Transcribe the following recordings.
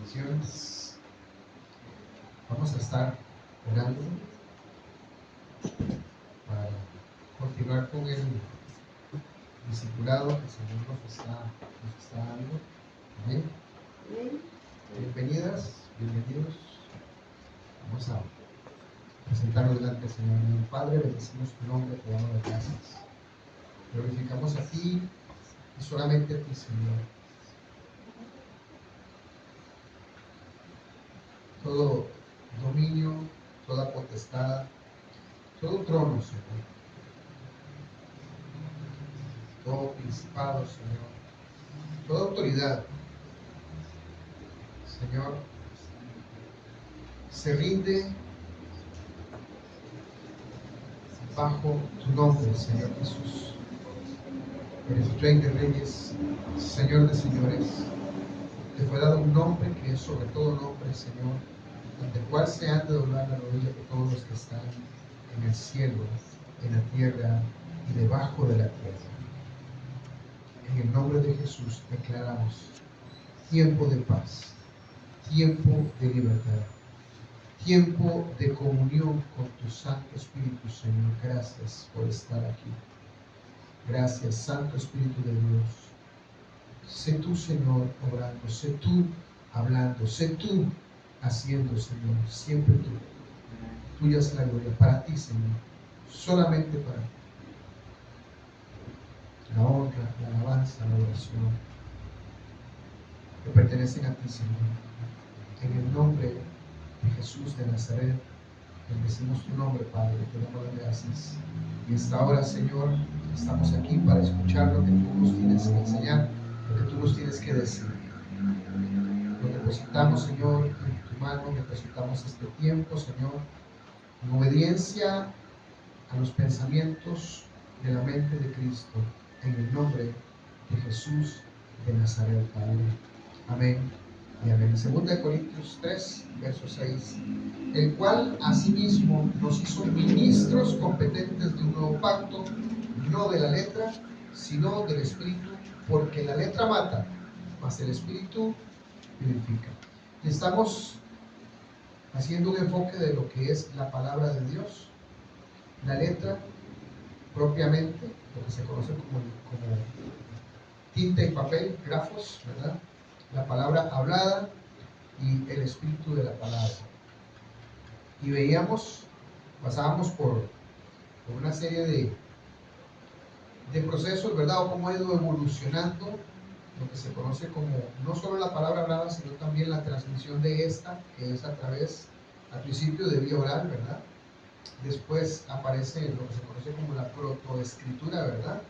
bendiciones. Vamos a estar orando para continuar con el discipulado que el Señor nos está dando. Amén. Bienvenidas, bienvenidos. Vamos a presentarnos delante del Señor. Padre, bendecimos tu nombre, te damos las gracias. Glorificamos a ti y solamente a ti, Señor. Todo dominio, toda potestad, todo trono, Señor. Todo principado, Señor. Toda autoridad, Señor, se rinde bajo tu nombre, Señor Jesús. Eres Rey de Reyes, Señor de Señores. Te fue dado un nombre que es sobre todo nombre, Señor, ante el cual se han de doblar la rodilla de todos los que están en el cielo, en la tierra y debajo de la tierra. En el nombre de Jesús declaramos tiempo de paz, tiempo de libertad, tiempo de comunión con tu Santo Espíritu, Señor. Gracias por estar aquí. Gracias, Santo Espíritu de Dios. Sé tú, Señor, obrando, sé tú hablando, sé tú haciendo, Señor, siempre tú. Tuya es la gloria para ti, Señor, solamente para ti. La honra, la alabanza, la oración que pertenecen a ti, Señor. En el nombre de Jesús de Nazaret, bendecimos tu nombre, Padre, te damos las gracias. Y esta hora, Señor, estamos aquí para escuchar lo que tú nos tienes que enseñar, lo que tú nos tienes que decir. Lo depositamos, Señor, en tu mano, depositamos este tiempo, Señor, en obediencia a los pensamientos de la mente de Cristo, en el nombre de Jesús de Nazaret, Padre. Amén y amén. 2 Corintios 3, verso 6, el cual asimismo nos hizo ministros competentes de un nuevo pacto, no de la letra, sino del Espíritu, porque la letra mata, mas el Espíritu vivifica. Y estamos haciendo un enfoque de lo que es la palabra de Dios, la letra propiamente, lo que se conoce como tinta y papel, grafos, ¿verdad? La palabra hablada y el espíritu de la palabra. Y veíamos, pasábamos por una serie de procesos, ¿verdad? O cómo ha ido evolucionando lo que se conoce como no solo la palabra hablada, sino también la transmisión de esta, que es a través, al principio de vía oral, ¿verdad? Después aparece lo que se conoce como la protoescritura, ¿verdad?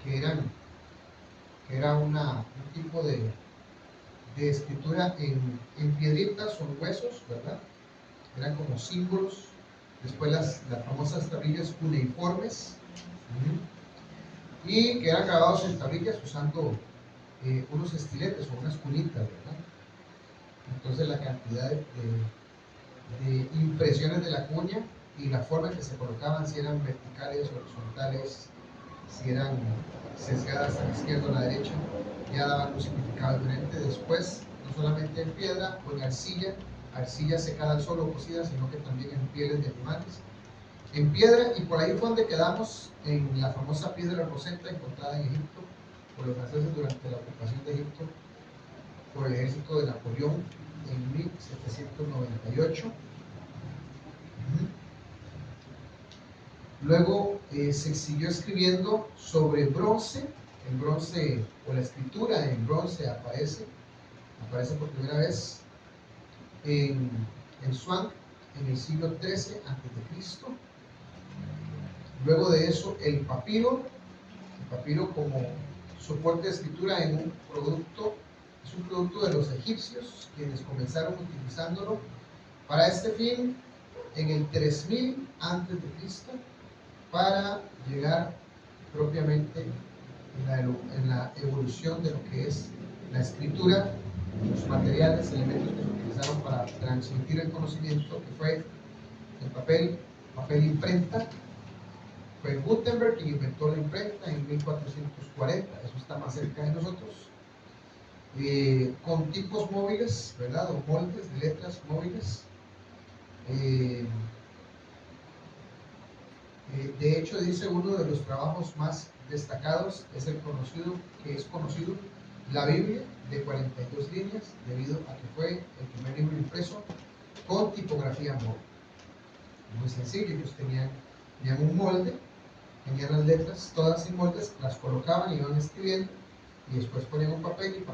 Que era un tipo de escritura en piedritas o en huesos, ¿verdad? Eran como símbolos. Después las famosas tablillas cuneiformes, y que eran grabados en tablillas usando unos estiletes o unas cunitas, ¿verdad? Entonces la cantidad de impresiones de la cuña y la forma en que se colocaban, si eran verticales o horizontales, si eran sesgadas a la izquierda o a la derecha, ya daban un significado diferente. Después, no solamente en piedra o en arcilla secada al sol o cocida, sino que también en pieles de animales, en piedra, y por ahí fue donde quedamos en la famosa piedra Rosetta encontrada en Egipto por los franceses durante la ocupación de Egipto por el ejército de Napoleón en 1798. Luego se siguió escribiendo sobre bronce. El bronce o la escritura en bronce aparece por primera vez en Swan en el siglo XIII a.C. Luego de eso el papiro como soporte de escritura en un producto, es un producto de los egipcios, quienes comenzaron utilizándolo para este fin en el 3000 a.C. para llegar propiamente en la evolución de lo que es la escritura, los materiales, elementos que se utilizaron para transmitir el conocimiento, que fue el papel imprenta. Fue Gutenberg quien inventó la imprenta en 1440, eso está más cerca de nosotros. con tipos móviles, ¿verdad? O moldes de letras móviles. De hecho, dice uno de los trabajos más destacados es conocido, la Biblia, de 42 líneas, debido a que fue el primer libro impreso con tipografía móvil. Muy sencillo, ellos tenían un molde, tenían las letras todas sin moldes, las colocaban, iban escribiendo y después ponían un papel y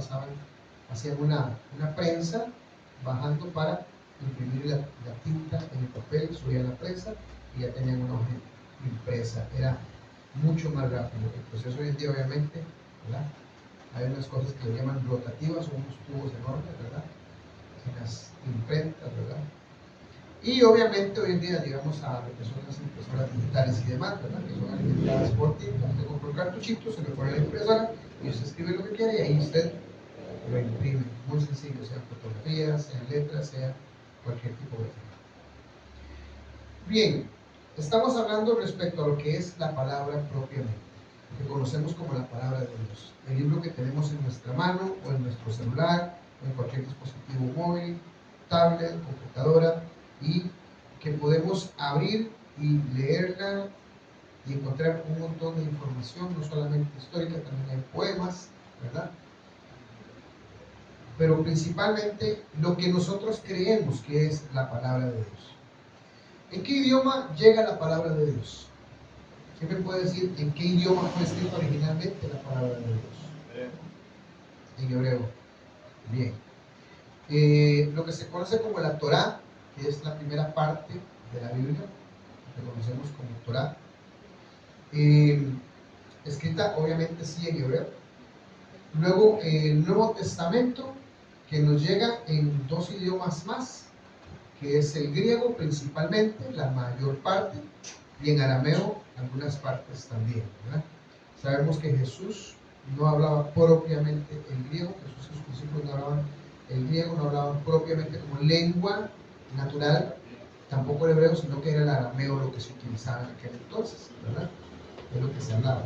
hacían una prensa bajando para imprimir la tinta en el papel, subían la prensa y ya tenían una hoja impresa. Era mucho más rápido. El proceso hoy en día, obviamente, ¿verdad? Hay unas cosas que le llaman rotativas, son unos tubos enormes, ¿verdad? En las imprentas, ¿verdad? Y obviamente hoy en día llegamos a lo que son las impresoras digitales y demás, ¿verdad? Que son alimentadas por tinta. Usted compra un cartuchito, se le pone a la impresora y usted escribe lo que quiere y ahí usted lo imprime. Muy sencillo, sean fotografías, sean letras, sea cualquier tipo de forma. Bien, estamos hablando respecto a lo que es la palabra propiamente, que conocemos como la palabra de Dios. El libro que tenemos en nuestra mano o en nuestro celular o en cualquier dispositivo móvil, tablet, computadora, y que podemos abrir y leerla y encontrar un montón de información, no solamente histórica, también hay poemas, ¿verdad? Pero principalmente lo que nosotros creemos que es la palabra de Dios. ¿En qué idioma llega la palabra de Dios? ¿Quién me puede decir en qué idioma fue escrita originalmente la palabra de Dios? En hebreo. Bien. Lo que se conoce como la Torá, que es la primera parte de la Biblia, que conocemos como Torá, escrita obviamente sí en hebreo. Luego el Nuevo Testamento, que nos llega en dos idiomas más, que es el griego principalmente, la mayor parte, y en arameo algunas partes también, ¿verdad? Sabemos que Jesús no hablaba propiamente el griego, Jesús y sus discípulos no hablaban el griego, no hablaban propiamente como lengua natural, tampoco el hebreo, sino que era el arameo lo que se utilizaba en aquel entonces, ¿verdad? Es lo que se hablaba.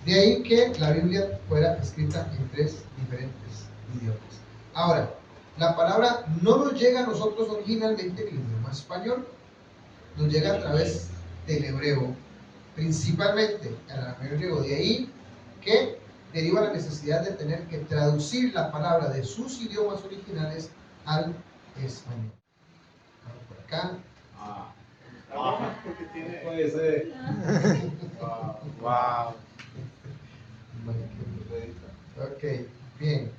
De ahí que la Biblia fuera escrita en tres diferentes idiomas. Ahora, la palabra no nos llega a nosotros originalmente en el idioma español, nos llega a través del hebreo, principalmente el arameo griego. De ahí que deriva la necesidad de tener que traducir la palabra de sus idiomas originales al español. Vamos por acá. Porque tiene. Puede ser. Wow. Ok, bien.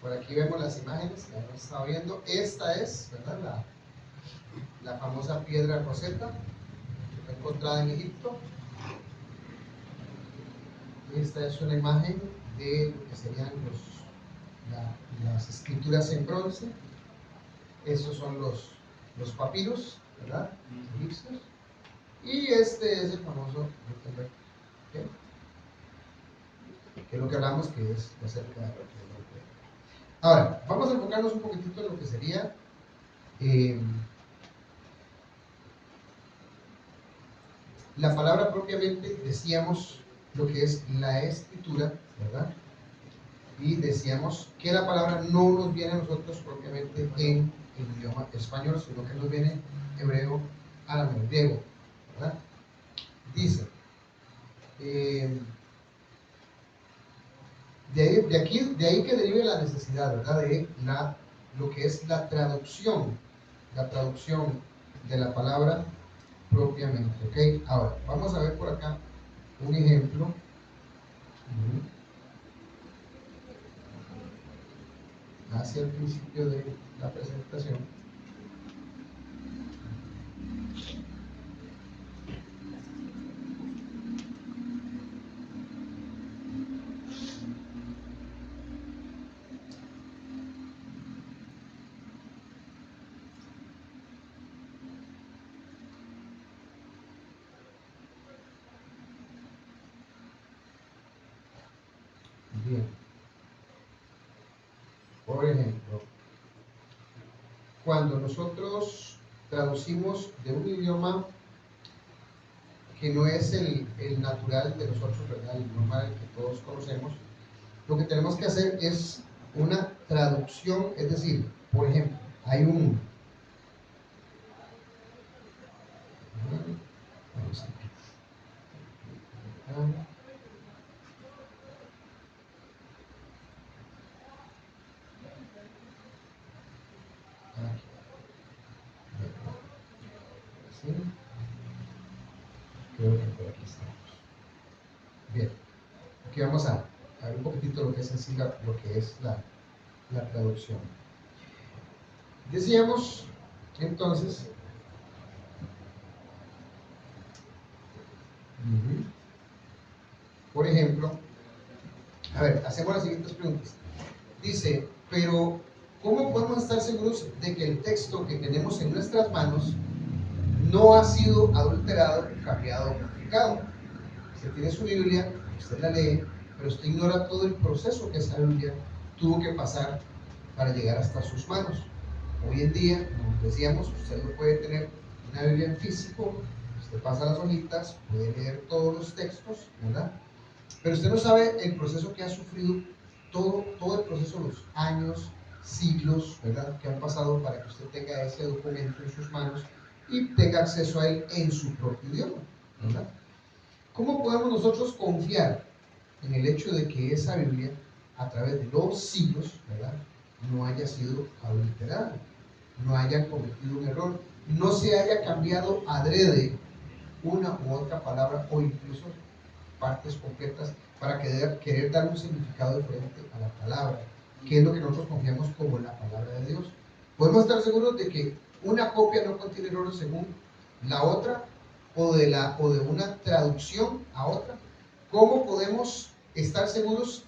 Por aquí vemos las imágenes que hemos estado viendo. Esta es, ¿verdad? La famosa piedra Rosetta, que fue encontrada en Egipto. Esta es una imagen de lo que serían las escrituras en bronce. Estos son los papiros, ¿verdad? Egipcios. Y este es el famoso Gutenberg, que es lo que hablamos, que es acerca de lo. Ahora, vamos a enfocarnos un poquitito en lo que sería la palabra propiamente. Decíamos lo que es la escritura, ¿verdad? Y decíamos que la palabra no nos viene a nosotros propiamente en el idioma español, sino que nos viene hebreo, arameo, griego, ¿verdad? Dice, de ahí que derive la necesidad, ¿verdad? De lo que es la traducción de la palabra propiamente, ¿ok? Ahora, vamos a ver por acá un ejemplo. Hacia el principio de la presentación. Bien. Por ejemplo, cuando nosotros traducimos de un idioma que no es el natural de nosotros, ¿verdad? El normal que todos conocemos, lo que tenemos que hacer es una traducción, es decir, por ejemplo, hay un... Vamos aquí. ¿Sí? Creo que por aquí estamos. Bien, aquí vamos a ver un poquitito lo que es en sí lo que es la traducción. Decíamos entonces, por ejemplo, a ver, hacemos las siguientes preguntas. Dice, pero ¿cómo podemos estar seguros de que el texto que tenemos en nuestras manos no ha sido adulterado, cambiado o modificado? Usted tiene su Biblia, usted la lee, pero usted ignora todo el proceso que esa Biblia tuvo que pasar para llegar hasta sus manos. Hoy en día, como decíamos, usted no puede tener una Biblia en físico, usted pasa las hojitas, puede leer todos los textos, ¿verdad? Pero usted no sabe el proceso que ha sufrido, todo el proceso, los años, siglos, ¿verdad?, que han pasado para que usted tenga ese documento en sus manos y tenga acceso a él en su propio idioma, ¿verdad? ¿Cómo podemos nosotros confiar en el hecho de que esa Biblia, a través de los siglos, ¿verdad?, no haya sido adulterada, no haya cometido un error, no se haya cambiado adrede una u otra palabra o incluso partes completas para querer dar un significado diferente a la palabra, que es lo que nosotros confiamos como la palabra de Dios? Podemos estar seguros de que una copia no contiene errores según la otra, o de una traducción a otra. ¿Cómo podemos estar seguros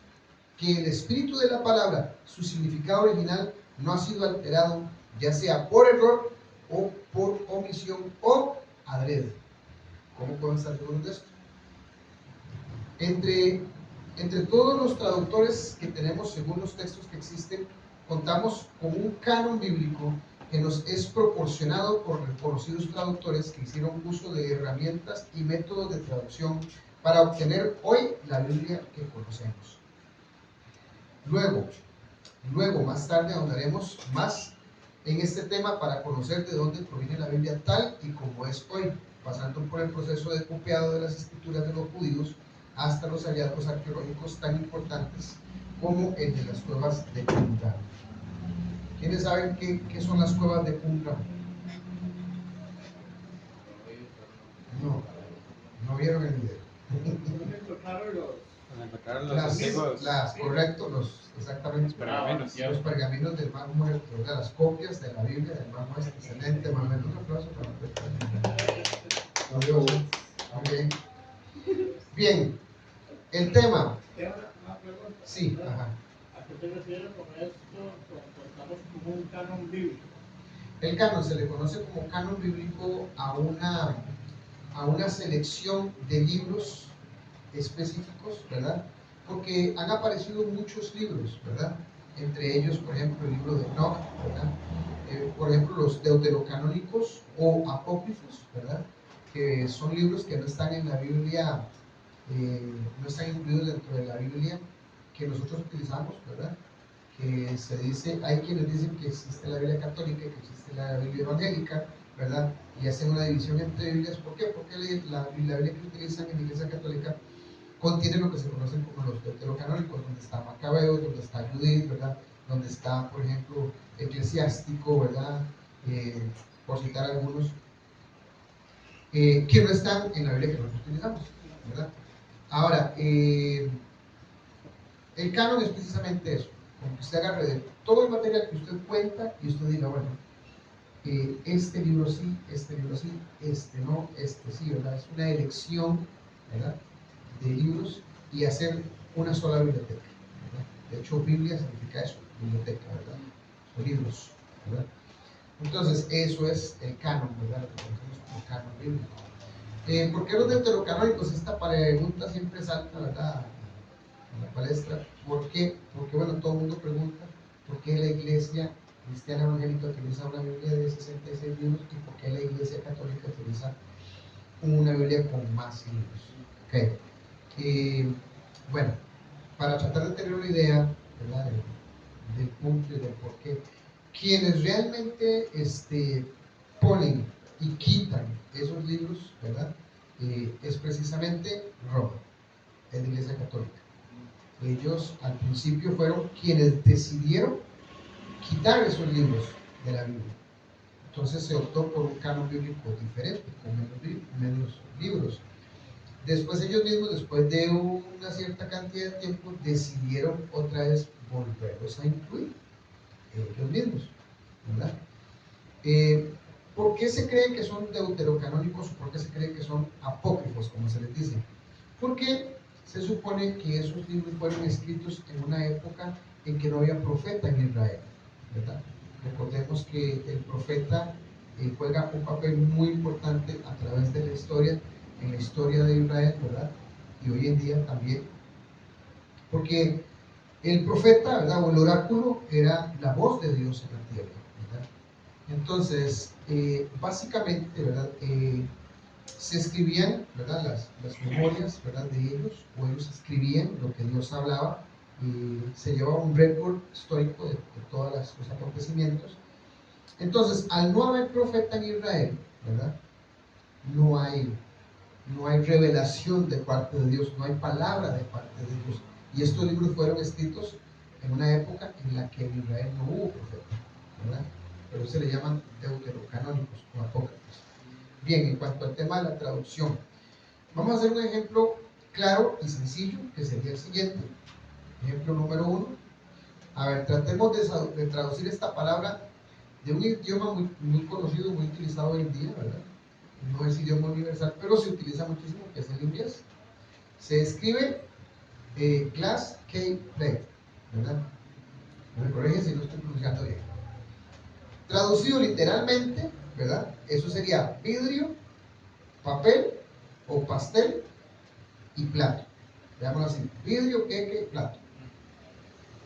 que el espíritu de la palabra, su significado original, no ha sido alterado, ya sea por error o por omisión o adrede? ¿Cómo podemos estar seguros de esto? Entre todos los traductores que tenemos según los textos que existen, contamos con un canon bíblico que nos es proporcionado por reconocidos traductores que hicieron uso de herramientas y métodos de traducción para obtener hoy la Biblia que conocemos. Luego más tarde ahondaremos más en este tema para conocer de dónde proviene la Biblia tal y como es hoy, pasando por el proceso de copiado de las escrituras de los judíos hasta los hallazgos arqueológicos tan importantes como el de las cuevas de Qumran. ¿Quiénes saben qué son las cuevas de Qumran? No vieron el video. Exactamente, los pergaminos del Mar Muerto, de las copias de la Biblia del Mar Muerto. Excelente, Manuel. Un aplauso para Dios. Okay. Bien, el tema. Sí, ajá. ¿A qué te refieres con esto? Contamos como un canon bíblico. El canon se le conoce como canon bíblico a una selección de libros específicos, ¿verdad? Porque han aparecido muchos libros, ¿verdad? Entre ellos, por ejemplo, el libro de Enoch, ¿verdad? Por ejemplo, los deuterocanónicos o apócrifos, ¿verdad? Que son libros que no están en la Biblia, no están incluidos dentro de la Biblia que nosotros utilizamos, ¿verdad? Que se dice, hay quienes dicen que existe la Biblia católica y que existe la Biblia evangélica, ¿verdad? Y hacen una división entre Biblias. ¿Por qué? Porque la Biblia que utilizan en la Iglesia Católica contiene lo que se conocen como los deuterocanónicos, donde está Macabeos, donde está Judith, ¿verdad? Donde está, por ejemplo, Eclesiástico, ¿verdad? Por citar algunos, que no están en la Biblia que nosotros utilizamos, ¿verdad? Ahora, el canon es precisamente eso, como que usted agarre de todo el material que usted cuenta y usted diga, bueno, este libro sí, este no, este sí, ¿verdad? Es una elección, ¿verdad?, de libros y hacer una sola biblioteca, ¿verdad? De hecho, Biblia significa eso, biblioteca, ¿verdad? Son libros, ¿verdad? Entonces, eso es el canon, ¿verdad? Lo que conocemos como canon bíblico. ¿Por qué los deuterocanónicos? Esta pregunta siempre salta, ¿verdad?, en la palestra. ¿Por qué? Porque, bueno, todo el mundo pregunta por qué la iglesia cristiana evangélica utiliza una Biblia de 66 libros y por qué la iglesia católica utiliza una Biblia con más libros. Okay. Bueno, para tratar de tener una idea, ¿verdad?, del punto y del por qué. Quienes realmente ponen y quitan esos libros, ¿verdad?, es precisamente Roma, es la Iglesia Católica. Ellos al principio fueron quienes decidieron quitar esos libros de la Biblia. Entonces se optó por un canon bíblico diferente, con menos libros. Después ellos mismos, después de una cierta cantidad de tiempo, decidieron otra vez volverlos a incluir, ellos mismos, ¿verdad? ¿Por qué se cree que son deuterocanónicos o por qué se cree que son apócrifos, como se les dice? Porque se supone que esos libros fueron escritos en una época en que no había profeta en Israel, ¿verdad? Recordemos que el profeta juega un papel muy importante a través de la historia, en la historia de Israel, ¿verdad? Y hoy en día también, porque el profeta, ¿verdad?, o el oráculo era la voz de Dios en la tierra, ¿verdad? Entonces, básicamente, ¿verdad?, se escribían, ¿verdad?, las memorias, ¿verdad?, de ellos, o ellos escribían lo que Dios hablaba, y se llevaba un récord histórico de todos los acontecimientos. Entonces, al no haber profeta en Israel, ¿verdad?, no hay revelación de parte de Dios, no hay palabra de parte de Dios. Y estos libros fueron escritos en una época en la que en Israel no hubo profeta, ¿verdad? Pero se le llaman deuterocanónicos o apócrifos. Bien, en cuanto al tema de la traducción, vamos a hacer un ejemplo claro y sencillo, que sería el siguiente. Ejemplo número 1. A ver, tratemos de traducir esta palabra de un idioma muy conocido, muy utilizado hoy en día, ¿verdad? No es idioma universal, pero se utiliza muchísimo, que es el inglés. Se escribe glass, cake, plate, ¿verdad? Me corrigen si no estoy pronunciando bien. Traducido literalmente, ¿verdad?, eso sería vidrio, papel o pastel y plato. Veámoslo así: vidrio, queque, plato.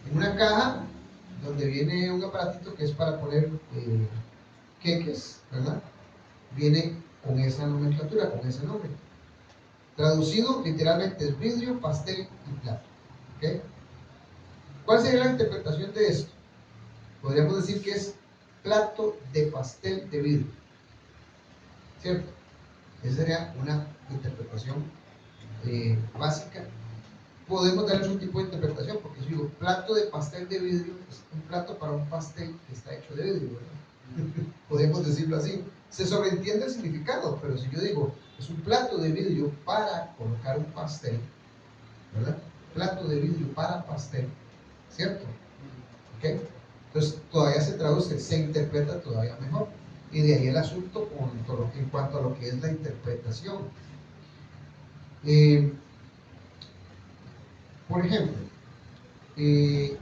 En una caja donde viene un aparatito que es para poner queques, ¿verdad?, viene con esa nomenclatura, con ese nombre. Traducido literalmente es vidrio, pastel y plato. ¿Okay? ¿Cuál sería la interpretación de esto? Podríamos decir que es plato de pastel de vidrio, ¿cierto? Esa sería una interpretación básica. Podemos darles un tipo de interpretación, porque si digo plato de pastel de vidrio, es un plato para un pastel que está hecho de vidrio, ¿verdad? Podemos decirlo así. Se sobreentiende el significado, pero si yo digo es un plato de vidrio para colocar un pastel, ¿verdad? Plato de vidrio para pastel, ¿cierto? ¿Ok? Entonces todavía se traduce, se interpreta todavía mejor. Y de ahí el asunto en cuanto a lo que es la interpretación. Por ejemplo, este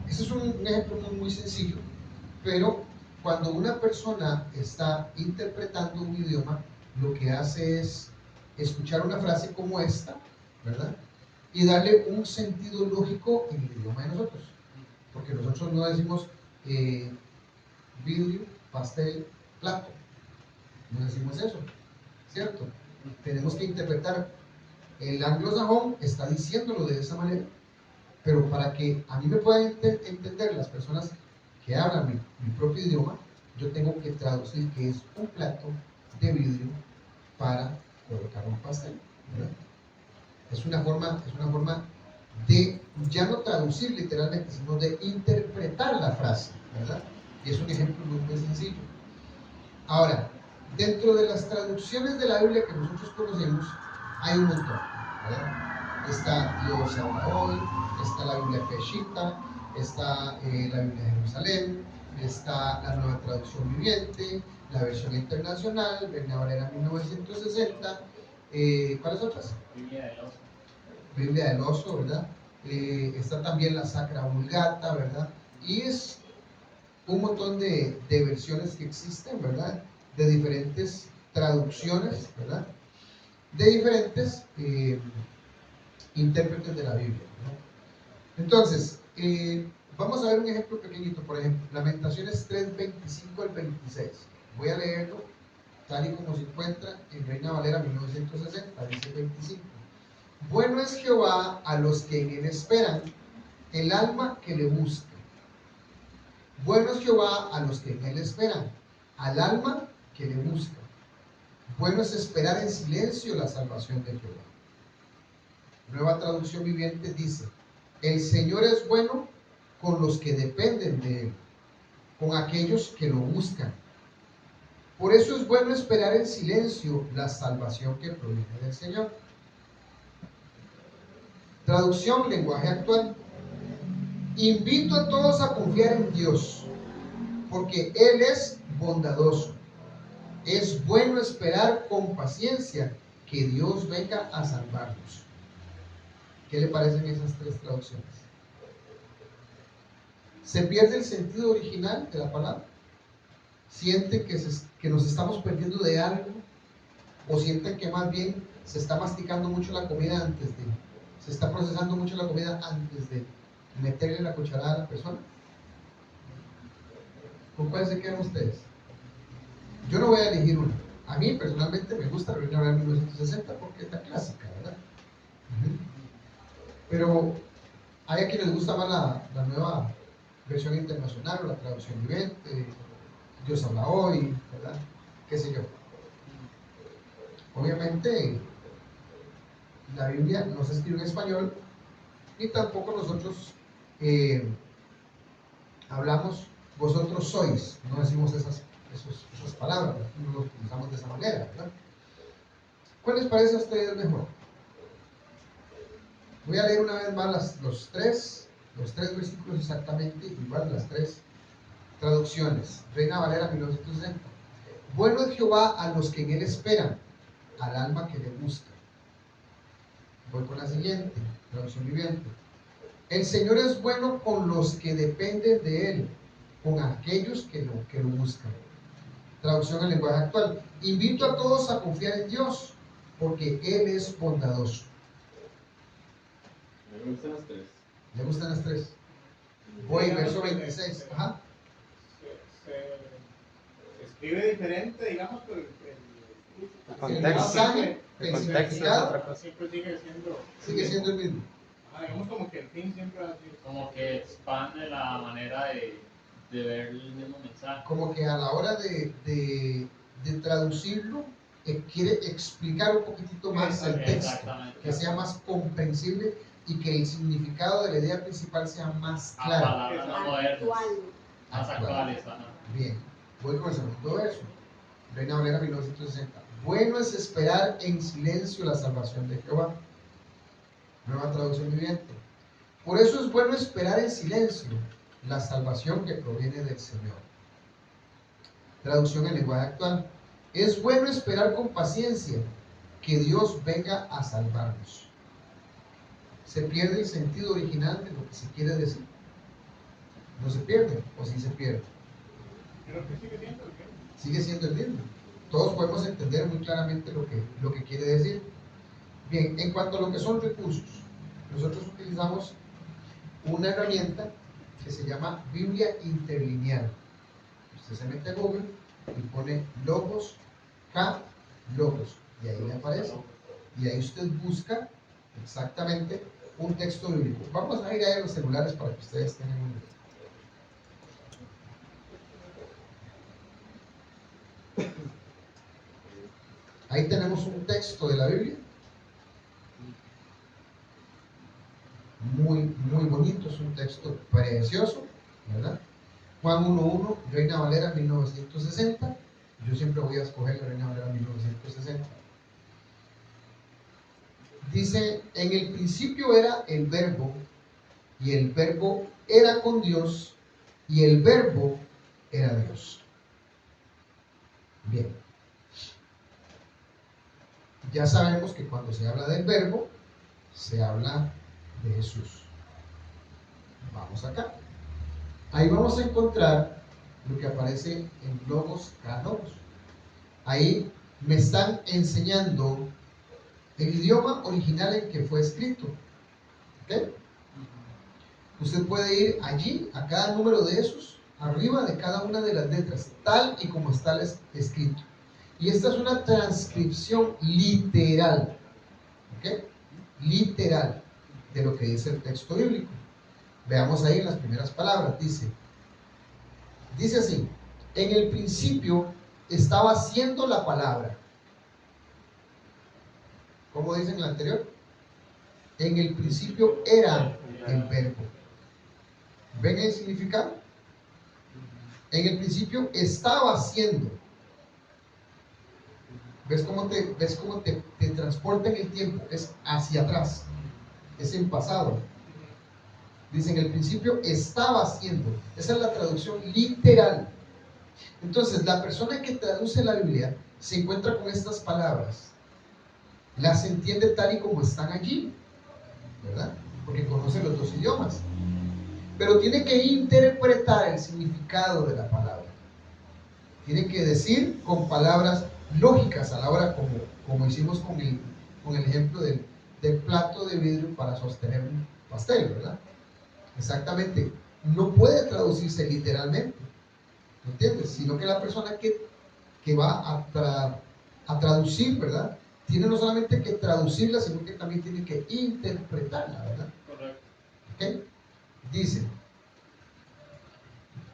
es un ejemplo muy sencillo, pero cuando una persona está interpretando un idioma, lo que hace es escuchar una frase como esta, ¿verdad?, y darle un sentido lógico en el idioma de nosotros. Porque nosotros no decimos vidrio, pastel, plato. No decimos eso, ¿cierto? Tenemos que interpretar. El anglosajón está diciéndolo de esa manera, pero para que a mí me puedan entender las personas que hablan mi propio idioma, yo tengo que traducir que es un plato de vidrio para colocar un pastel, ¿verdad? Es una forma de ya no traducir literalmente, sino de interpretar la frase, ¿verdad? Y es un ejemplo muy sencillo. Ahora, dentro de las traducciones de la Biblia que nosotros conocemos, hay un montón, ¿verdad? Está Dios habla hoy, está la Biblia Peshitta, está la Biblia de Jerusalén, está la Nueva Traducción Viviente, la versión internacional, Reina Valera 1960, ¿cuáles otras? Biblia del Oso, ¿verdad? Está también la Sacra Vulgata, ¿verdad? Y es un montón de versiones que existen, ¿verdad?, de diferentes traducciones, ¿verdad?, de diferentes intérpretes de la Biblia, ¿verdad? Entonces, vamos a ver un ejemplo pequeñito. Por ejemplo, Lamentaciones 3:25 al 26. Voy a leerlo tal y como se encuentra en Reina Valera 1960, dice 25. Bueno es Jehová a los que en él esperan, el alma que le busca. Bueno es Jehová a los que en él esperan, al alma que le busca. Bueno es esperar en silencio la salvación de Jehová. Nueva Traducción Viviente dice: el Señor es bueno con los que dependen de él, con aquellos que lo buscan. Por eso es bueno esperar en silencio la salvación que proviene del Señor. Traducción, lenguaje actual. Invito a todos a confiar en Dios, porque Él es bondadoso. Es bueno esperar con paciencia que Dios venga a salvarnos. ¿Qué le parecen esas tres traducciones? ¿Se pierde el sentido original de la palabra? ¿Sienten que nos estamos perdiendo de algo? ¿O sienten que más bien se está masticando mucho la comida se está procesando mucho la comida antes de meterle la cucharada a la persona? ¿Con cuál se quedan ustedes? Yo no voy a elegir una. A mí personalmente me gusta la Reina Valera 1960 porque es la clásica, ¿verdad? Pero hay a quienes les gusta más la nueva versión internacional, la traducción viviente, Dios habla hoy, ¿verdad? ¿Qué sé yo? Obviamente, la Biblia no se escribe en español, ni tampoco nosotros hablamos, vosotros sois, no decimos esas palabras, no lo utilizamos de esa manera, ¿verdad? ¿Cuál les parece a ustedes mejor? Voy a leer una vez más los tres versículos exactamente igual, las tres traducciones. Reina Valera 1960. Bueno es Jehová a los que en él esperan, al alma que le busca. Voy con la siguiente, traducción viviente. El Señor es bueno con los que dependen de él, con aquellos que lo buscan. Traducción al lenguaje actual. Invito a todos a confiar en Dios, porque Él es bondadoso. Me gustan las tres. ¿Le gustan las tres? Voy, verso 26. Ajá. Se escribe diferente, digamos, pero El contexto. El contexto es otra cosa. siempre Sigue siendo el mismo. digamos como que el fin siempre ha sido. Como que expande la manera de ver el mismo mensaje. Como que a la hora de traducirlo, quiere explicar un poquitito más el texto, que sea más comprensible y que el significado de la idea principal sea más A claro. palabras más modernas, más Actual. actuales. Ajá. Bien, voy con el segundo verso. Reina Valera 1960. Bueno es esperar en silencio la salvación de Jehová. Nueva Traducción Viviente. Por eso es bueno esperar en silencio la salvación que proviene del Señor. Traducción en lenguaje actual. Es bueno esperar con paciencia que Dios venga a salvarnos. ¿Se pierde el sentido original de lo que se quiere decir? ¿No se pierde o sí se pierde? Creo que sigue siendo el fin. Sigue siendo el mismo. Todos podemos entender muy claramente lo que quiere decir. Bien, en cuanto a lo que son recursos, nosotros utilizamos una herramienta que se llama Biblia Interlineal. Usted se mete a Google y pone logos, logos, y ahí le aparece. Y ahí usted busca exactamente un texto bíblico. Vamos a ir a los celulares para que ustedes tengan un idea. Ahí tenemos un texto de la Biblia. Muy, muy bonito, es un texto precioso, ¿verdad? Juan 1.1, Reina Valera 1960. Yo siempre voy a escoger la Reina Valera 1960. Dice: en el principio era el verbo, y el verbo era con Dios, y el verbo era Dios. Bien. Ya sabemos que cuando se habla del verbo, se habla de Jesús. Vamos acá. Ahí vamos a encontrar lo que aparece en logos, logos. Ahí me están enseñando el idioma original en que fue escrito. ¿Ok? Usted puede ir allí a cada número de esos, arriba de cada una de las letras, tal y como está escrito. Y esta es una transcripción literal. ¿Ok? literal de lo que dice el texto bíblico. Veamos ahí en las primeras palabras. Dice así: en el principio estaba siendo la palabra. ¿Cómo dice en el anterior? En el principio era el verbo. ¿Ven el significado? En el principio estaba siendo. ¿Ves cómo te transporta en el tiempo? Es hacia atrás, es en pasado. Dice: en el principio estaba siendo. Esa es la traducción literal. Entonces, la persona que traduce la Biblia se encuentra con estas palabras, las entiende tal y como están allí, ¿verdad? Porque conoce los dos idiomas, pero tiene que interpretar el significado de la palabra. Tiene que decir con palabras lógicas a la hora, como hicimos con el ejemplo del plato de vidrio para sostener un pastel, ¿verdad? Exactamente, no puede traducirse literalmente, ¿me entiendes? Sino que la persona que va a traducir, ¿verdad? Tiene no solamente que traducirla, sino que también tiene que interpretarla, ¿verdad? Correcto. ¿Okay? Dice: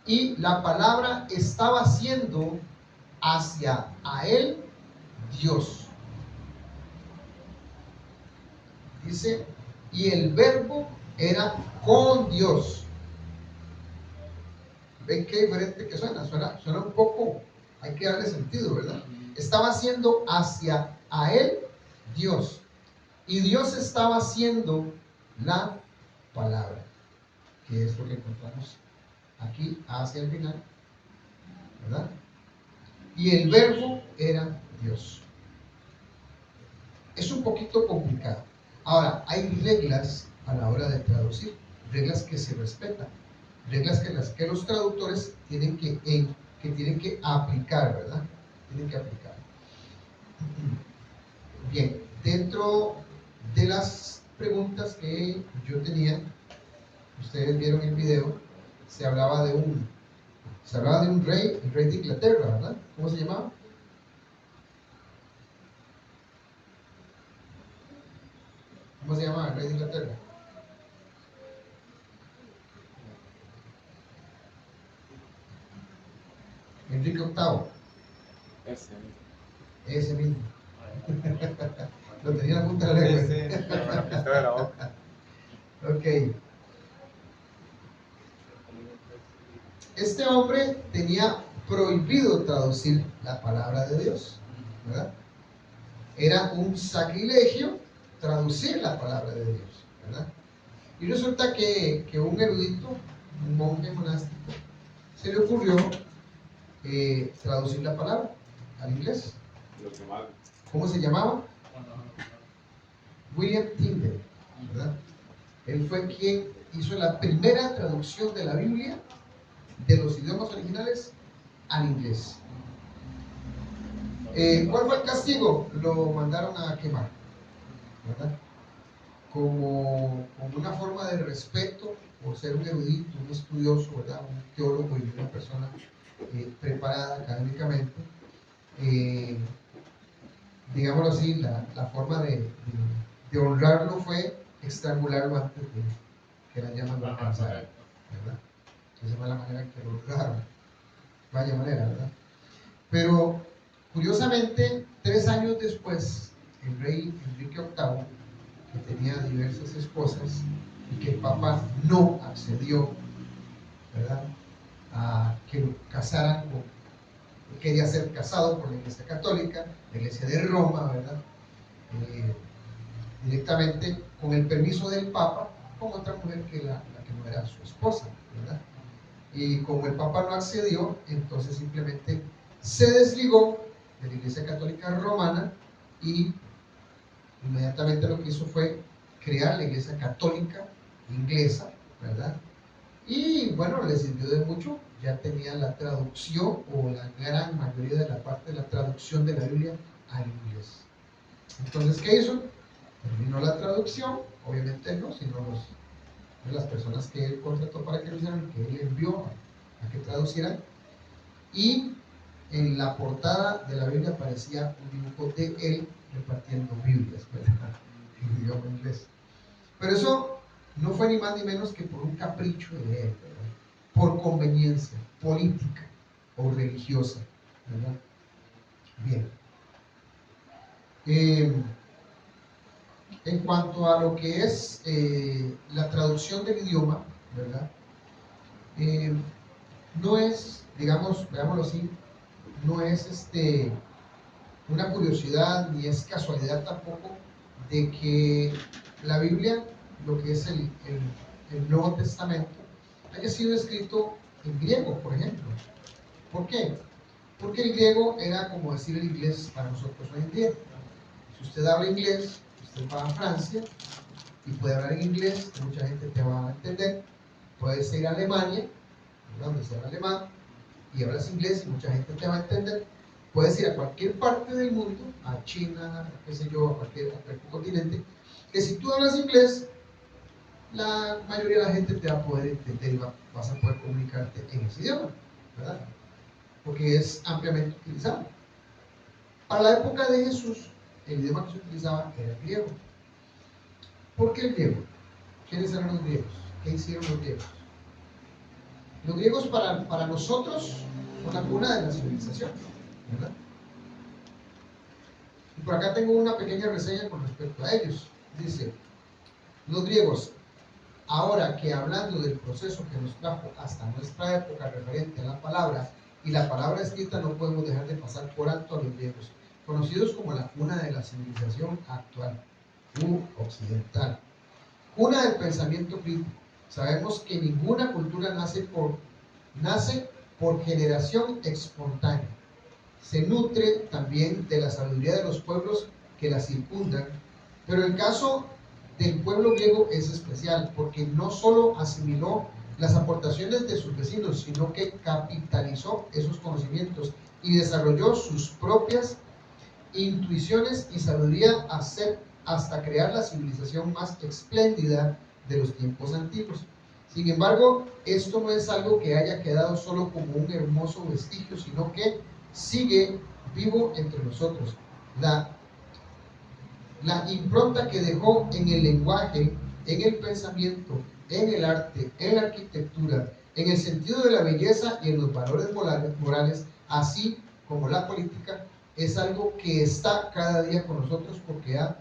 y la palabra estaba siendo hacia a él Dios. Dice: y el verbo era con Dios. ¿Ven qué diferente que suena? Suena un poco, hay que darle sentido, ¿verdad? Estaba siendo hacia a él Dios. Y Dios estaba siendo la palabra, que es lo que encontramos aquí hacia el final, ¿verdad? Y el verbo era Dios. Es un poquito complicado. Ahora, hay reglas a la hora de traducir, reglas que se respetan, reglas que los traductores tienen que aplicar, ¿verdad? Tienen que aplicar. Bien, dentro de las preguntas que yo tenía, ustedes vieron el video, se hablaba de un rey, el rey de Inglaterra, ¿verdad? ¿Cómo se llamaba? ¿Cómo se llamaba el rey de Inglaterra? Enrique VIII. Ese mismo. Lo tenía en la punta de la lengua. Ok. Este hombre tenía prohibido traducir la palabra de Dios, ¿verdad? Era un sacrilegio traducir la palabra de Dios, ¿verdad? Y resulta que un erudito, un monje monástico, se le ocurrió traducir la palabra al inglés. ¿Cómo se llamaba? William Tyndale, ¿verdad? Él fue quien hizo la primera traducción de la Biblia de los idiomas originales al inglés. ¿Cuál fue el castigo? Lo mandaron a quemar, ¿verdad? Como una forma de respeto por ser un erudito, un estudioso, ¿verdad? Un teólogo y una persona preparada académicamente. Digámoslo así, la forma de honrarlo fue estrangularlo antes de que la llama lo alcanzara, ¿verdad? Esa fue la manera en que lo honraron. Vaya manera, ¿verdad? Pero curiosamente, 3 años después, el rey Enrique VIII, que tenía diversas esposas y que el Papa no accedió, ¿verdad?, a que lo casaran quería ser casado por la Iglesia Católica, la Iglesia de Roma, ¿verdad? Directamente con el permiso del Papa, con otra mujer que la que no era su esposa, ¿verdad? Y como el Papa no accedió, entonces simplemente se desligó de la Iglesia Católica Romana y inmediatamente lo que hizo fue crear la Iglesia Católica Inglesa, ¿verdad? Y bueno, le sirvió de mucho, ya tenía la traducción o la gran mayoría de la parte de la traducción de la Biblia al inglés. Entonces, ¿qué hizo? Terminó la traducción, obviamente no, sino las personas que él contrató para que lo hicieran, que él envió a que traducieran, y en la portada de la Biblia aparecía un dibujo de él repartiendo Biblias, ¿verdad? el idioma inglés. Pero eso no fue ni más ni menos que por un capricho de él, ¿verdad? Por conveniencia política o religiosa, ¿verdad? Bien. En cuanto a lo que es la traducción del idioma, ¿verdad? No es, digamos, veámoslo así, no es una curiosidad ni es casualidad tampoco de que la Biblia, lo que es el Nuevo Testamento, haya sido escrito en griego, por ejemplo. ¿Por qué? Porque el griego era como decir el inglés para nosotros hoy en día. Si usted habla inglés, usted va a Francia y puede hablar en inglés, que mucha gente te va a entender. Puedes ir a Alemania, donde se habla alemán, y hablas inglés y mucha gente te va a entender. Puedes ir a cualquier parte del mundo, a China, qué sé yo, a cualquier continente, que si tú hablas inglés, la mayoría de la gente te va a poder entender y vas a poder comunicarte en ese idioma, ¿verdad? Porque es ampliamente utilizado. Para la época de Jesús, el idioma que se utilizaba era el griego. ¿Por qué el griego? ¿Quiénes eran los griegos? ¿Qué hicieron los griegos? Los griegos para nosotros son la cuna de la civilización, ¿verdad? Y por acá tengo una pequeña reseña con respecto a ellos. Dice, los griegos, ahora que hablando del proceso que nos trajo hasta nuestra época referente a la palabra y la palabra escrita, no podemos dejar de pasar por alto a los griegos, conocidos como la cuna de la civilización actual, occidental, cuna del pensamiento crítico. Sabemos que ninguna cultura nace por generación espontánea. Se nutre también de la sabiduría de los pueblos que la circundan, pero el caso del pueblo griego es especial porque no solo asimiló las aportaciones de sus vecinos, sino que capitalizó esos conocimientos y desarrolló sus propias intuiciones y sabiduría hasta crear la civilización más espléndida de los tiempos antiguos. Sin embargo, esto no es algo que haya quedado solo como un hermoso vestigio, sino que sigue vivo entre nosotros. La impronta que dejó en el lenguaje, en el pensamiento, en el arte, en la arquitectura, en el sentido de la belleza y en los valores morales, así como la política, es algo que está cada día con nosotros porque ha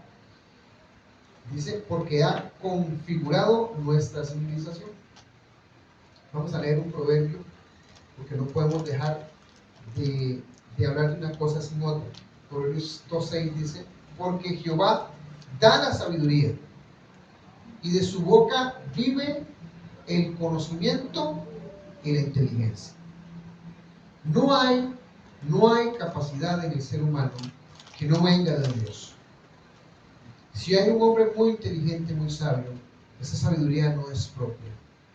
configurado nuestra civilización. Vamos a leer un proverbio porque no podemos dejar de hablar de una cosa sin otra. Proverbios 2:6 dice, porque Jehová da la sabiduría y de su boca vive el conocimiento y la inteligencia. No hay capacidad en el ser humano que no venga de Dios. Si hay un hombre muy inteligente, muy sabio, esa sabiduría no es propia.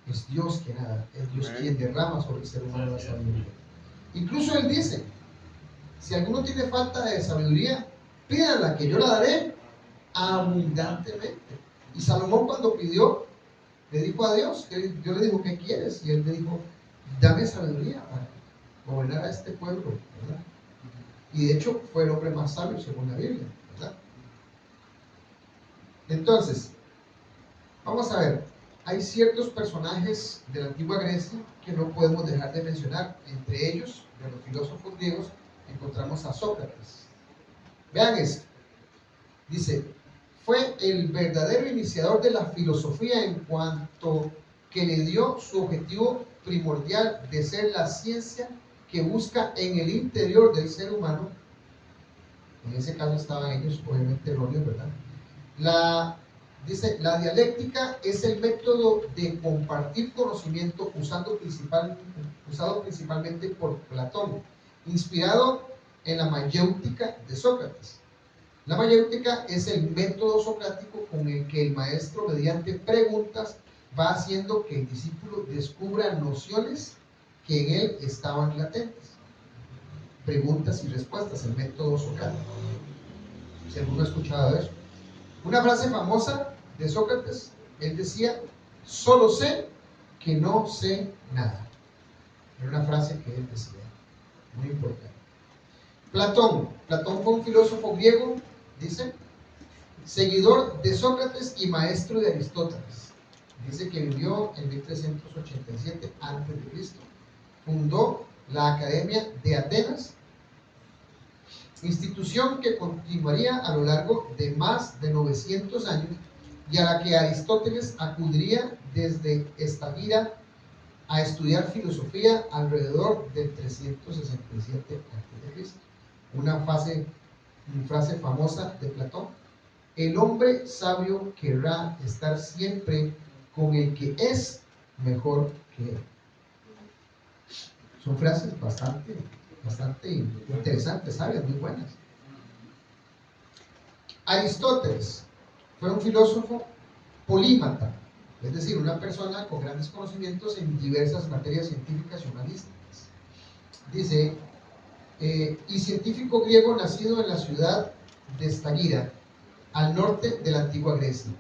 Es Dios quien da, es Dios quien derrama sobre el ser humano la sabiduría. Incluso Él dice, si alguno tiene falta de sabiduría, pídanla que yo la daré abundantemente. Y Salomón cuando pidió, le dijo a Dios, Dios le dijo, ¿qué quieres? Y él le dijo, dame sabiduría para gobernar a este pueblo, ¿verdad? Y de hecho fue el hombre más sabio según la Biblia, ¿verdad? Entonces, vamos a ver, hay ciertos personajes de la antigua Grecia que no podemos dejar de mencionar. Entre ellos, de los filósofos griegos, encontramos a Sócrates. Vean esto. Dice, fue el verdadero iniciador de la filosofía en cuanto que le dio su objetivo primordial de ser la ciencia que busca en el interior del ser humano. En ese caso estaban ellos obviamente erróneos, ¿verdad? Dice, la dialéctica es el método de compartir conocimiento usado principalmente por Platón, inspirado en la mayéutica de Sócrates. La mayéutica es el método socrático con el que el maestro, mediante preguntas, va haciendo que el discípulo descubra nociones que en él estaban latentes. Preguntas y respuestas, el método socrático. Si alguno ha escuchado eso. Una frase famosa de Sócrates, él decía, solo sé que no sé nada. Era una frase que él decía, muy importante. Platón fue un filósofo griego, dice, seguidor de Sócrates y maestro de Aristóteles. Dice que vivió en 1387 a.C. Fundó la Academia de Atenas, institución que continuaría a lo largo de más de 900 años y a la que Aristóteles acudiría desde Estagira a estudiar filosofía alrededor del 367 a.C. Una frase famosa de Platón: el hombre sabio querrá estar siempre con el que es mejor que él. Son frases bastante interesantes, sabias, muy buenas. Aristóteles fue un filósofo polímata, es decir, una persona con grandes conocimientos en diversas materias científicas y humanísticas. Dice, y científico griego nacido en la ciudad de Estagira, al norte de la antigua Grecia.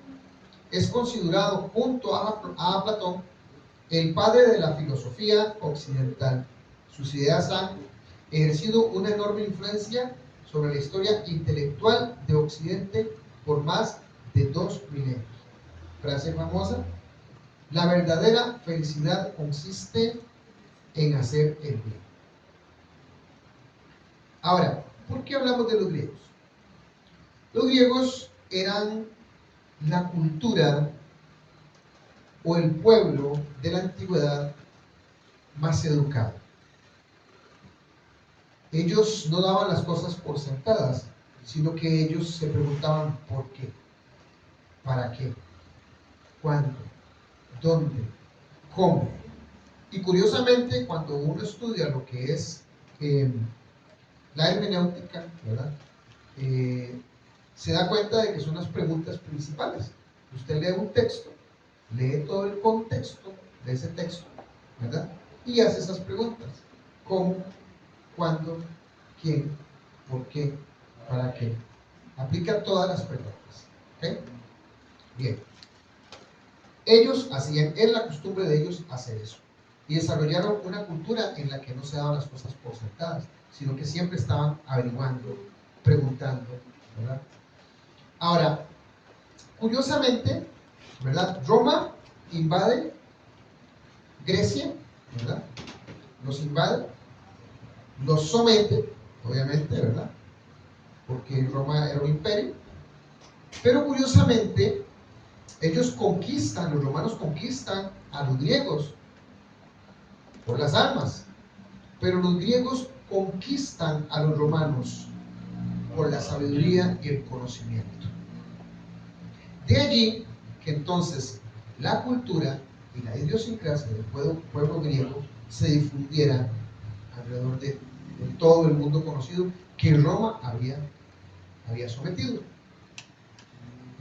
Es considerado, junto a Platón, el padre de la filosofía occidental. Sus ideas han ejercido una enorme influencia sobre la historia intelectual de Occidente por más de 2 milenios. Frase famosa: la verdadera felicidad consiste en hacer el bien. Ahora, ¿por qué hablamos de los griegos? Los griegos eran la cultura o el pueblo de la antigüedad más educado. Ellos no daban las cosas por sentadas, sino que ellos se preguntaban por qué, para qué, cuándo, dónde, cómo. Y curiosamente, cuando uno estudia lo que es la hermenéutica, ¿verdad? Se da cuenta de que son las preguntas principales. Usted lee un texto, lee todo el contexto de ese texto, ¿verdad? Y hace esas preguntas: ¿cómo? ¿Cuándo? ¿Quién? ¿Por qué? ¿Para qué? Aplica todas las preguntas. ¿Okay? Bien. Ellos hacían, es la costumbre de ellos hacer eso. Y desarrollaron una cultura en la que no se daban las cosas por sentadas, sino que siempre estaban averiguando, preguntando, ¿verdad? Ahora, curiosamente, ¿verdad? Roma invade Grecia, ¿verdad? Los invade, los somete, obviamente, ¿verdad? Porque Roma era un imperio. Pero curiosamente, ellos conquistan, los romanos conquistan a los griegos por las armas, pero los griegos conquistan a los romanos por la sabiduría y el conocimiento. De allí que entonces la cultura y la idiosincrasia del pueblo griego se difundiera alrededor de todo el mundo conocido que Roma había sometido.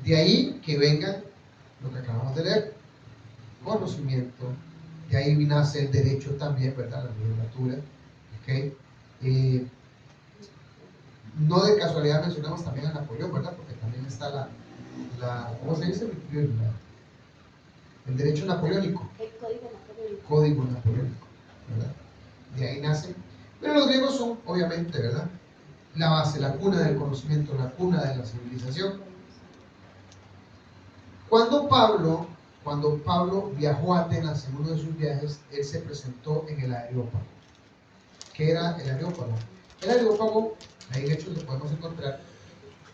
De ahí que vengan lo que acabamos de leer: conocimiento. De ahí nace el derecho también, ¿verdad? La literatura. ¿Okay? No de casualidad mencionamos también a Napoleón, ¿verdad? Porque también está ¿cómo se dice? El derecho napoleónico. El código napoleónico. Código napoleónico, ¿verdad? De ahí nace. Pero los griegos son, obviamente, ¿verdad? La base, la cuna del conocimiento, la cuna de la civilización. Cuando Pablo viajó a Atenas en uno de sus viajes, él se presentó en el Areópago. ¿Qué era el Areópago? El Areópago, ahí en Hechos lo podemos encontrar,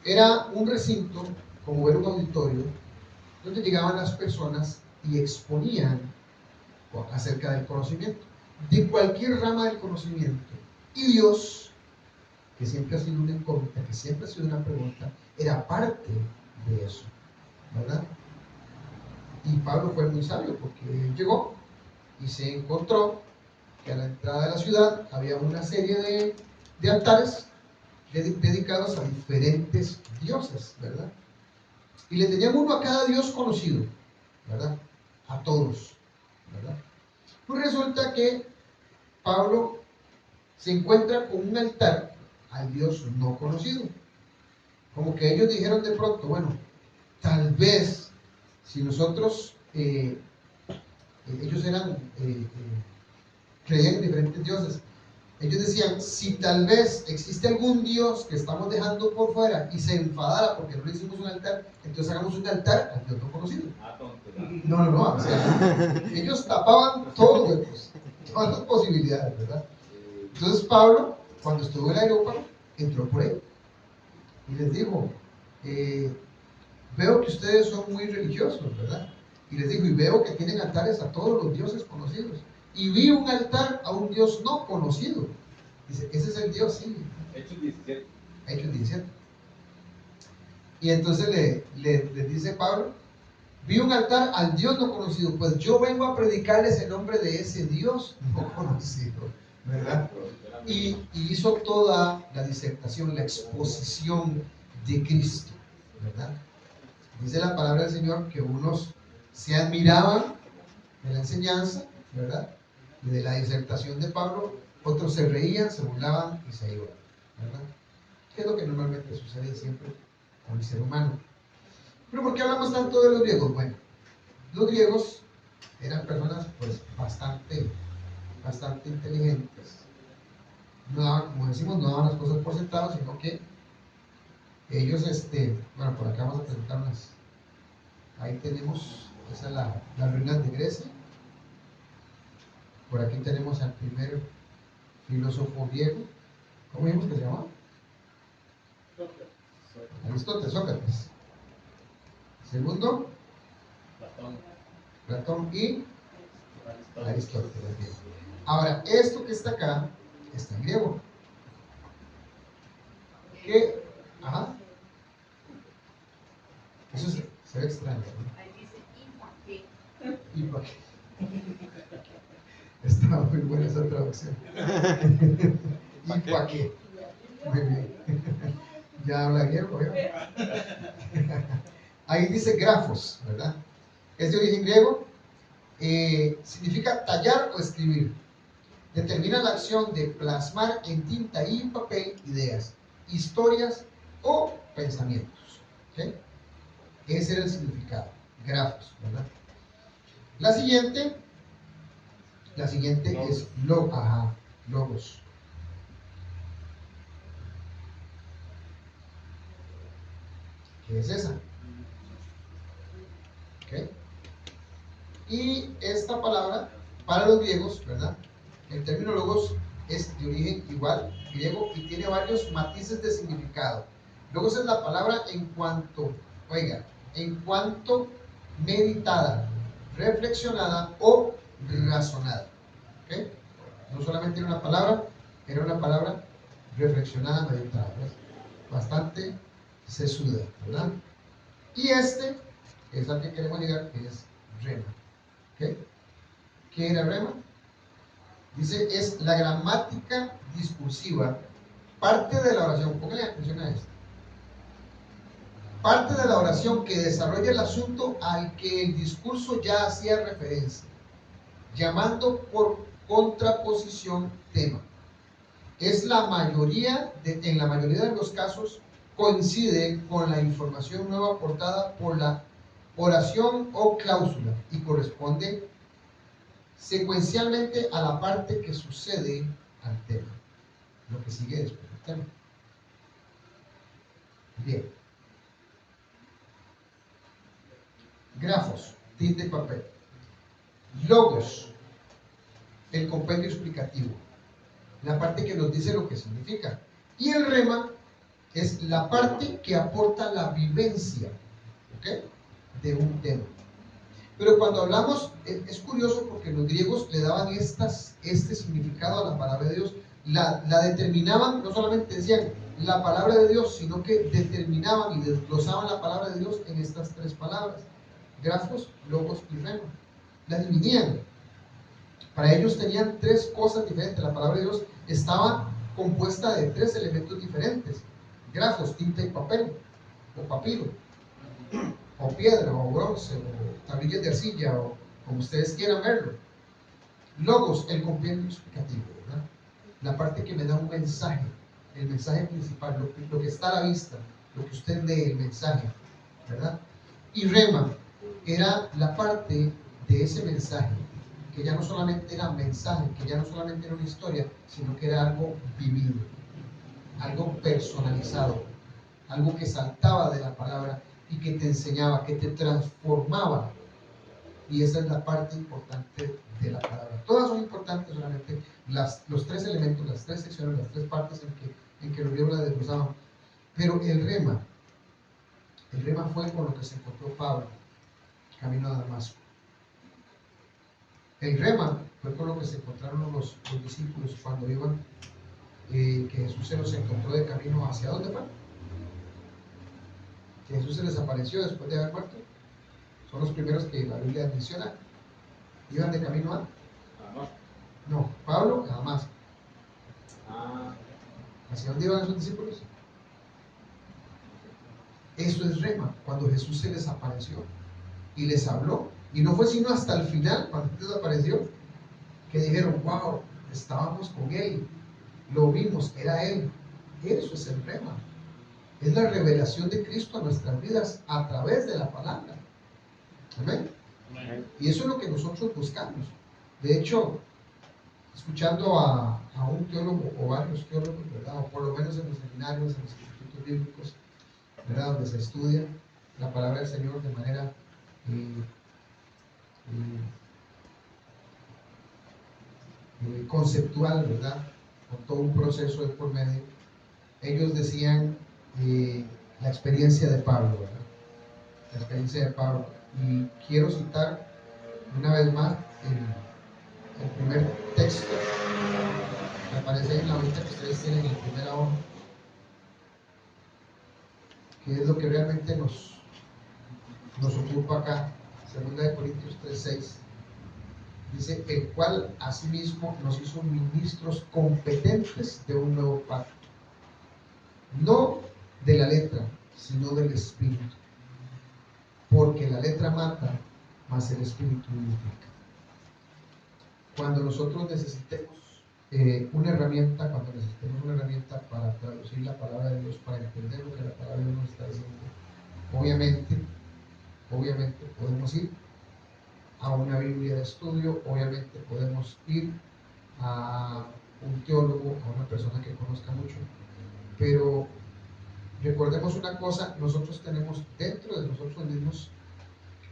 era un recinto, como era un auditorio, donde llegaban las personas y exponían acerca del conocimiento, de cualquier rama del conocimiento. Y Dios, que siempre ha sido una incógnita, que siempre ha sido una pregunta, era parte de eso, ¿verdad? Y Pablo fue muy sabio, porque él llegó y se encontró que a la entrada de la ciudad había una serie de altares dedicados a diferentes dioses, ¿verdad? Y le tenían uno a cada dios conocido, ¿verdad? A todos, ¿verdad? Pues resulta que Pablo se encuentra con un altar al dios no conocido. Como que ellos dijeron de pronto, bueno, tal vez si nosotros, ellos creían en diferentes dioses, Ellos decían, si tal vez existe algún Dios que estamos dejando por fuera y se enfadara porque no le hicimos un altar, entonces hagamos un altar al Dios no conocido. No, o sea, ellos tapaban todos los huecos, todas las posibilidades, ¿verdad? Entonces Pablo, cuando estuvo en el aerópago, entró por ahí y les dijo, veo que ustedes son muy religiosos, ¿verdad? Y les dijo, y veo que tienen altares a todos los dioses conocidos. Y vi un altar a un Dios no conocido. Dice, ese es el Dios, sí. Hechos 17. Hechos 17. Y entonces le dice Pablo, vi un altar al Dios no conocido, pues yo vengo a predicarles el nombre de ese Dios no conocido, ¿verdad? Y hizo toda la disertación, la exposición de Cristo, ¿verdad? Dice la palabra del Señor que unos se admiraban de la enseñanza, ¿verdad? Y de la disertación de Pablo, otros se reían, se burlaban y se iban, ¿verdad? Que es lo que normalmente sucede siempre con el ser humano. Pero ¿por qué hablamos tanto de los griegos? Bueno, los griegos eran personas pues bastante inteligentes. No daban, como decimos, no daban las cosas por sentado, sino que ellos, bueno, por acá vamos a presentar unas. Ahí tenemos, esa es las ruinas de Grecia. Por aquí tenemos al primer filósofo griego. ¿Cómo dijimos que se llamaba? Aristóteles, Sócrates. Segundo, Platón y Aristóteles. Bien. Ahora, esto que está acá está en griego. ¿Qué? Ajá. Eso se ve extraño, ¿no? Ahí dice, ¿y ¿Y para qué? Está muy buena esa traducción. ¿Y para qué? Muy bien. Ya habla griego, ¿eh? Ahí dice grafos, ¿verdad? Es de origen griego, significa tallar o escribir. Determina la acción de plasmar en tinta y en papel ideas, historias o pensamientos. ¿Okay? Ese era el significado, grafos, ¿verdad? La siguiente es logos. ¿Qué es esa? ¿Okay? Y esta palabra, para los griegos, ¿verdad? El término logos es de origen igual griego y tiene varios matices de significado. Logos es la palabra en cuanto meditada, reflexionada o razonada. ¿Okay? No solamente era una palabra reflexionada, meditada, ¿verdad? Bastante sesuda, ¿verdad? Y es al que queremos llegar, que es rema. ¿Okay? ¿Qué era rema? Dice, es la gramática discursiva, parte de la oración. Pónganle atención a esto. Parte de la oración que desarrolla el asunto al que el discurso ya hacía referencia, llamando por contraposición tema. En la mayoría de los casos coincide con la información nueva aportada por la oración o cláusula y corresponde secuencialmente a la parte que sucede al tema, lo que sigue después del tema. Bien. Grafos, tinta y papel. Logos, el compendio explicativo, la parte que nos dice lo que significa. Y el rema es la parte que aporta la vivencia, ¿okay?, de un tema. Pero cuando hablamos, es curioso porque los griegos le daban este significado a la palabra de Dios, la determinaban, no solamente decían la palabra de Dios, sino que determinaban y desglosaban la palabra de Dios en estas tres palabras: grafos, logos y rema. La dividían. Para ellos tenían tres cosas diferentes. La palabra de Dios estaba compuesta de tres elementos diferentes: grafos, tinta y papel, o papiro, o piedra, o bronce, o tablillas de arcilla, o como ustedes quieran verlo. Logos, el compendio explicativo, ¿verdad? La parte que me da un mensaje, el mensaje principal, lo que está a la vista, lo que usted lee, el mensaje, ¿verdad? Y rema era la parte de ese mensaje que ya no solamente era mensaje, que ya no solamente era una historia, sino que era algo vivido, algo personalizado, algo que saltaba de la palabra y que te enseñaba, que te transformaba. Y esa es la parte importante de la palabra. Todas son importantes, solamente los tres elementos, las tres secciones, las tres partes en que los libros la desglosaban. Pero el rema fue con lo que se encontró Pablo camino a Damasco. El rema fue con lo que se encontraron los discípulos cuando iban, que Jesús se los encontró de camino. ¿Hacia dónde fue? Que Jesús se les apareció después de haber muerto. Son los primeros que la Biblia menciona. Iban de camino a Damasco. No, Pablo a Damasco. ¿Hacia dónde iban esos discípulos? Eso es rema, cuando Jesús se les apareció y les habló. Y no fue sino hasta el final, cuando Jesús apareció, que dijeron: wow, estábamos con Él, lo vimos, era Él. Eso es el rema. Es la revelación de Cristo a nuestras vidas a través de la palabra. Amén. Y eso es lo que nosotros buscamos. De hecho, escuchando a un teólogo o varios teólogos, ¿verdad? O por lo menos en los seminarios, en los institutos bíblicos, ¿verdad? Donde se estudia la palabra del Señor de manera conceptual, ¿verdad? Con todo un proceso de por medio. Ellos decían la experiencia de Pablo, ¿verdad? La experiencia de Pablo. Y quiero citar una vez más el primer texto que aparece en la hojita que ustedes tienen en la primera hoja, que es lo que realmente nos ocupa acá. 2 Corintios 3:6 dice: el cual asimismo nos hizo ministros competentes de un nuevo pacto, no de la letra, sino del espíritu, porque la letra mata, mas el espíritu vivifica. Cuando nosotros necesitemos una herramienta, para traducir la palabra de Dios, para entender lo que la palabra de Dios nos está diciendo, obviamente podemos ir a una Biblia de estudio, obviamente podemos ir a un teólogo, a una persona que conozca mucho, pero recordemos una cosa: nosotros tenemos dentro de nosotros mismos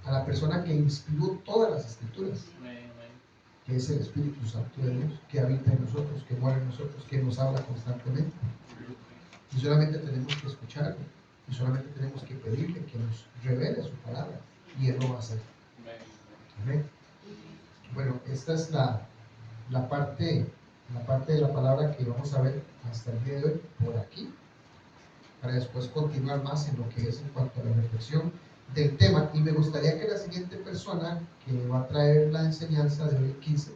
a la persona que inspiró todas las escrituras, que es el Espíritu Santo de Dios, que habita en nosotros, que mora en nosotros, que nos habla constantemente. Y solamente tenemos que escucharlo, y solamente tenemos que pedirle que nos revele su palabra, y Él lo va a hacer. Amén. Bueno, esta es la parte de la palabra que vamos a ver hasta el día de hoy por aquí, para después continuar más en lo que es en cuanto a la reflexión del tema. Y me gustaría que la siguiente persona que va a traer la enseñanza de hoy 15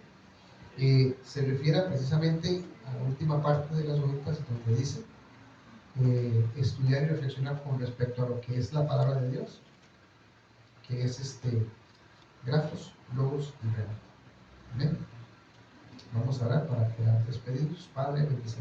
se refiera precisamente a la última parte de las hojitas, donde dice estudiar y reflexionar con respecto a lo que es la palabra de Dios, que es grafos, logos y rema. Amén. Vamos a orar para quedar despedidos. Padre, bendice